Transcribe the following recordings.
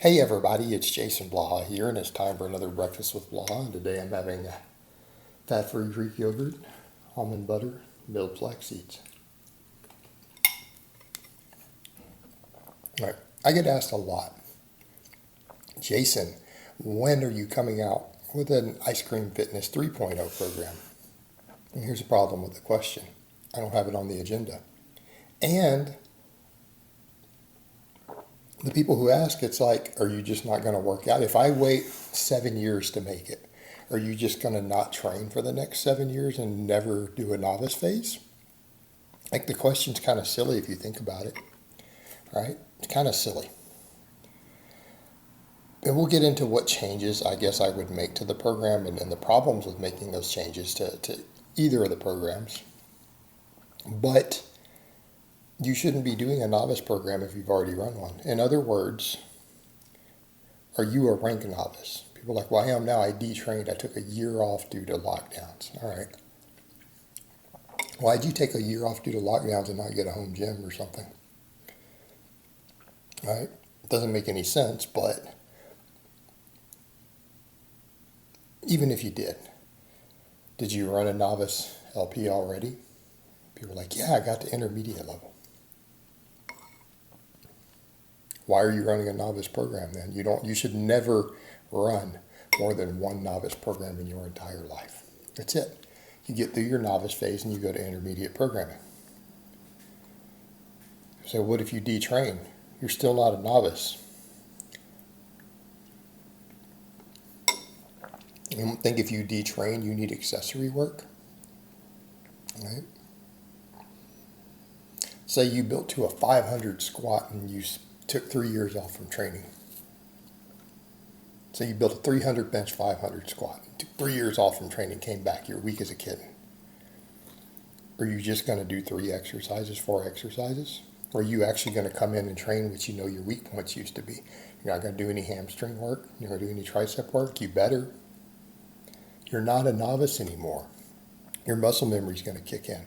Hey everybody, it's Jason Blaha here, and it's time for another breakfast with Blaha. And today I'm having fat-free Greek yogurt, almond butter, milled flax seeds. All right, I get asked a lot, Jason, when are you coming out with an Ice Cream Fitness 3.0 program? And here's the problem with the question. I don't have it on the agenda. And the people who ask, it's like, are you just not going to work out? If I wait 7 years to make it, are you just going to not train for the next 7 years and never do a novice phase? Like, the question's kind of silly if you think about it, right? It's kind of silly. And we'll get into what changes I guess I would make to the program and the problems with making those changes to either of the programs. But you shouldn't be doing a novice program if you've already run one. In other words, are you a rank novice? People are like, well, I am now. I detrained. I took a year off due to lockdowns. All right. Why'd you take a year off due to lockdowns and not get a home gym or something? All right. It doesn't make any sense, but even if you did you run a novice LP already? People are like, yeah, I got to intermediate level. Why are you running a novice program then? You should never run more than one novice program in your entire life. That's it. You get through your novice phase and you go to intermediate programming. So what if you detrain? You're still not a novice. You don't think if you detrain you need accessory work? Right? Say you built to a 500 squat and you took 3 years off from training. So you built a 300 bench 500 squat, took 3 years off from training, came back, you're weak as a kitten. Are you just going to do 4 exercises? Or are you actually going to come in and train what you know your weak points used to be? You're not going to do any hamstring work, you're not going to do any tricep work, you better. You're not a novice anymore. Your muscle memory is going to kick in.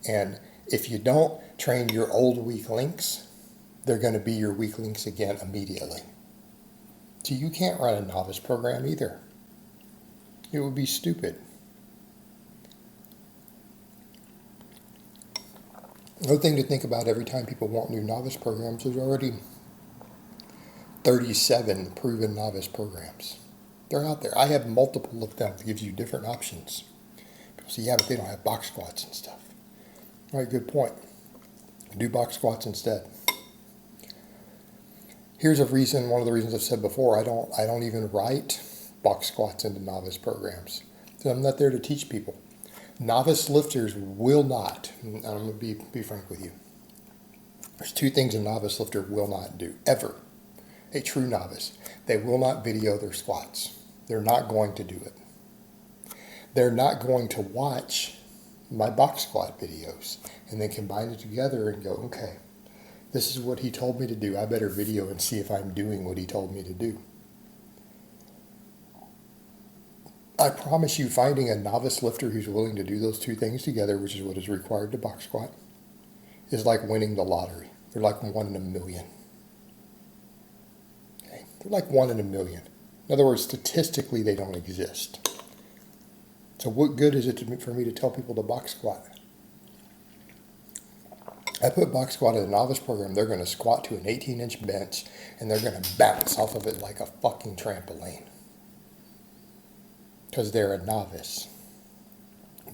And if you don't train your old weak links, they're going to be your weak links again immediately. So you can't run a novice program either. It would be stupid. Another thing to think about every time people want new novice programs, there's already 37 proven novice programs. They're out there. I have multiple of them that gives you different options. People say, yeah, but they don't have box squats and stuff. All right, good point. Do box squats instead. Here's one of the reasons I've said before, I don't even write box squats into novice programs. So I'm not there to teach people. Novice lifters will not, and I'm going to be frank with you. There's 2 things a novice lifter will not do, ever. A true novice. They will not video their squats. They're not going to do it. They're not going to watch my box squat videos and then combine it together and go, okay, this is what he told me to do. I better video and see if I'm doing what he told me to do. I promise you, finding a novice lifter who's willing to do those 2 things together, which is what is required to box squat, is like winning the lottery. They're like 1 in a million. Okay? They're like 1 in a million. In other words, statistically, they don't exist. So what good is it for me to tell people to box squat? I put box squat in a novice program, they're going to squat to an 18-inch bench, and they're going to bounce off of it like a fucking trampoline. Because they're a novice.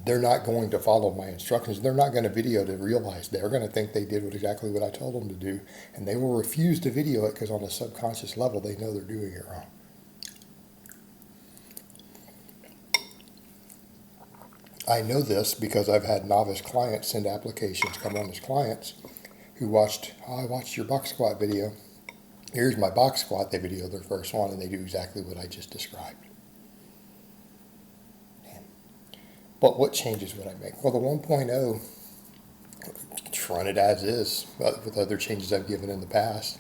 They're not going to follow my instructions. They're not going to video to realize. They're going to think they did exactly what I told them to do, and they will refuse to video it because on a subconscious level, they know they're doing it wrong. I know this because I've had novice clients send applications come on as clients who I watched your box squat video. Here's my box squat. They video their first one and they do exactly what I just described. But what changes would I make? Well, the 1.0, just run it as is with other changes I've given in the past.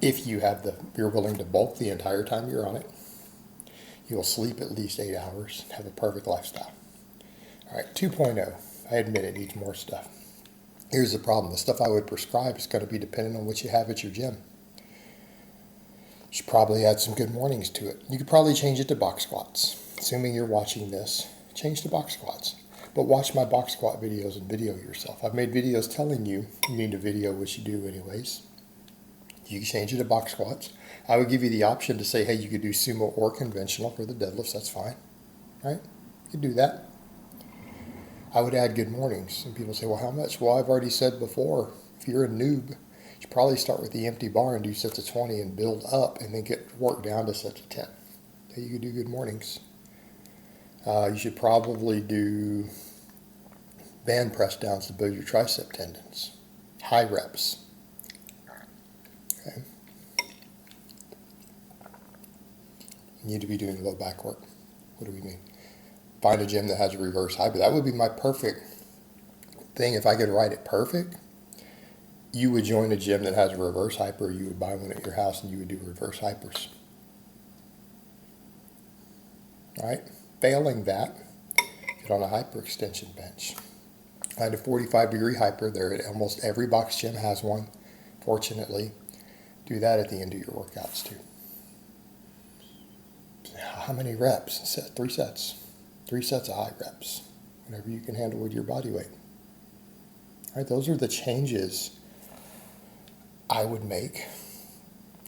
If you're willing to bulk the entire time you're on it, you'll sleep at least 8 hours, have a perfect lifestyle. All right, 2.0, I admit it needs more stuff. Here's the problem. The stuff I would prescribe is going to be dependent on what you have at your gym. Should probably add some good mornings to it. You could probably change it to box squats. Assuming you're watching this, change to box squats. But watch my box squat videos and video yourself. I've made videos telling you need to video, which you do anyways. You can change it to box squats. I would give you the option to say, hey, you could do sumo or conventional for the deadlifts. That's fine, right? You could do that. I would add good mornings. And people say, well, how much? Well, I've already said before, if you're a noob, you should probably start with the empty bar and do sets of 20 and build up and then get work down to sets of 10. Okay, you could do good mornings. You should probably do band press downs to build your tricep tendons. High reps. Okay. You need to be doing low back work. What do we mean? Find a gym that has a reverse hyper. That would be my perfect thing. If I could write it perfect, you would join a gym that has a reverse hyper. You would buy one at your house and you would do reverse hypers. All right. Failing that, get on a hyperextension bench. Find a 45-degree hyper. There at almost every box gym has one, fortunately. Do that at the end of your workouts too. How many reps? 3 sets. 3 sets of high reps. Whatever you can handle with your body weight. All right, those are the changes I would make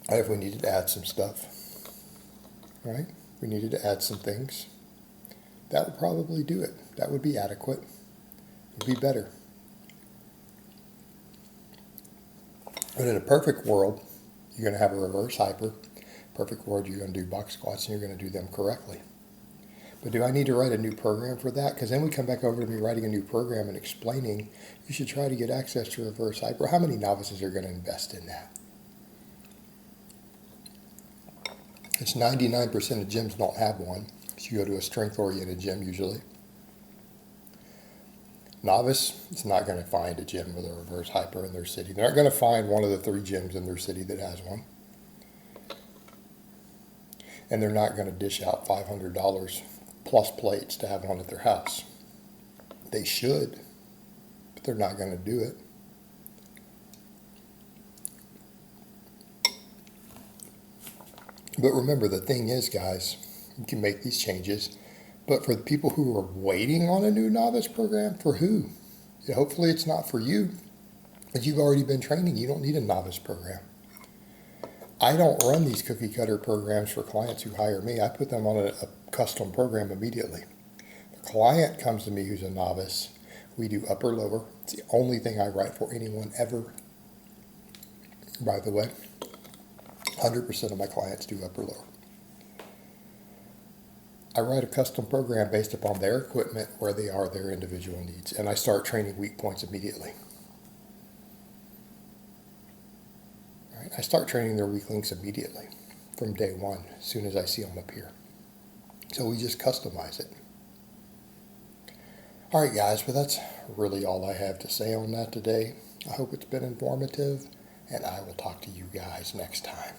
if we needed to add some stuff. All right, we needed to add some things. That would probably do it. That would be adequate. It would be better. But in a perfect world, you're going to have a reverse hyper. Perfect world, you're going to do box squats and you're going to do them correctly. But do I need to write a new program for that? Because then we come back over to me writing a new program and explaining you should try to get access to reverse hyper. How many novices are going to invest in that? It's 99% of gyms don't have one. So you go to a strength-oriented gym usually. Novice is not going to find a gym with a reverse hyper in their city. They're not going to find one of the 3 gyms in their city that has one. And they're not going to dish out $500 plus plates to have one at their house. They should, but they're not going to do it. But remember, the thing is, guys, you can make these changes, but for the people who are waiting on a new novice program, for who? Hopefully it's not for you, but you've already been training. You don't need a novice program. I don't run these cookie cutter programs for clients who hire me. I put them on a custom program immediately. The client comes to me who's a novice. We do upper lower. It's the only thing I write for anyone ever. By the way, 100% of my clients do upper lower. I write a custom program based upon their equipment, where they are, their individual needs, and I start training weak points immediately. I start training their weak links immediately from day one, as soon as I see them appear. So we just customize it. All right, guys, but that's really all I have to say on that today. I hope it's been informative, and I will talk to you guys next time.